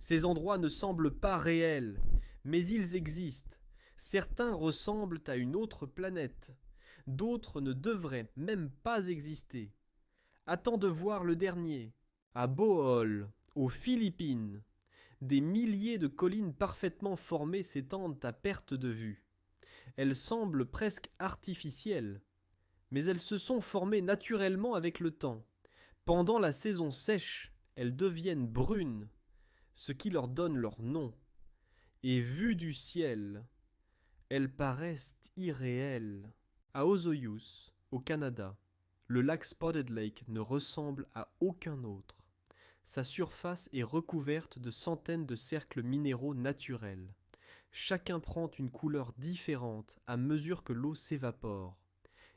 Ces endroits ne semblent pas réels, mais ils existent. Certains ressemblent à une autre planète. D'autres ne devraient même pas exister. Attends de voir le dernier. À Bohol, aux Philippines, des milliers de collines parfaitement formées s'étendent à perte de vue. Elles semblent presque artificielles, mais elles se sont formées naturellement avec le temps. Pendant la saison sèche, elles deviennent brunes, ce qui leur donne leur nom. Et vues du ciel, elles paraissent irréelles. À Osoyoos, au Canada, le lac Spotted Lake ne ressemble à aucun autre. Sa surface est recouverte de centaines de cercles minéraux naturels. Chacun prend une couleur différente à mesure que l'eau s'évapore.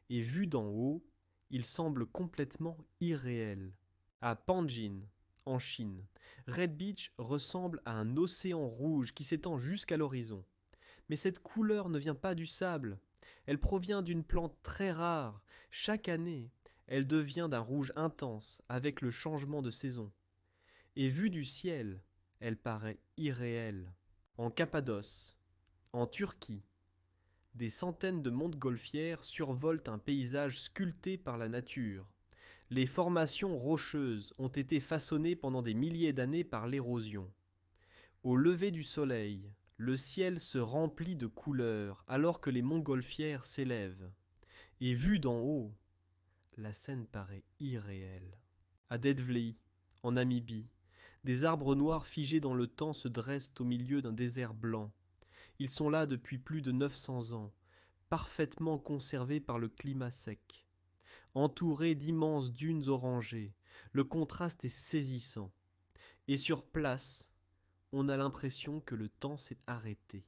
Et vu d'en haut, il semble complètement irréel. À Panjin, en Chine, Red Beach ressemble à un océan rouge qui s'étend jusqu'à l'horizon. Mais cette couleur ne vient pas du sable. Elle provient d'une plante très rare. Chaque année, elle devient d'un rouge intense avec le changement de saison. Et vue du ciel, elle paraît irréelle. En Cappadoce, en Turquie, des centaines de montgolfières survolent un paysage sculpté par la nature. Les formations rocheuses ont été façonnées pendant des milliers d'années par l'érosion. Au lever du soleil, le ciel se remplit de couleurs alors que les montgolfières s'élèvent. Et vue d'en haut, la scène paraît irréelle. À Deadvley, en Namibie, des arbres noirs figés dans le temps se dressent au milieu d'un désert blanc. Ils sont là depuis plus de 900 ans, parfaitement conservés par le climat sec. Entourés d'immenses dunes orangées, le contraste est saisissant. Et sur place, on a l'impression que le temps s'est arrêté.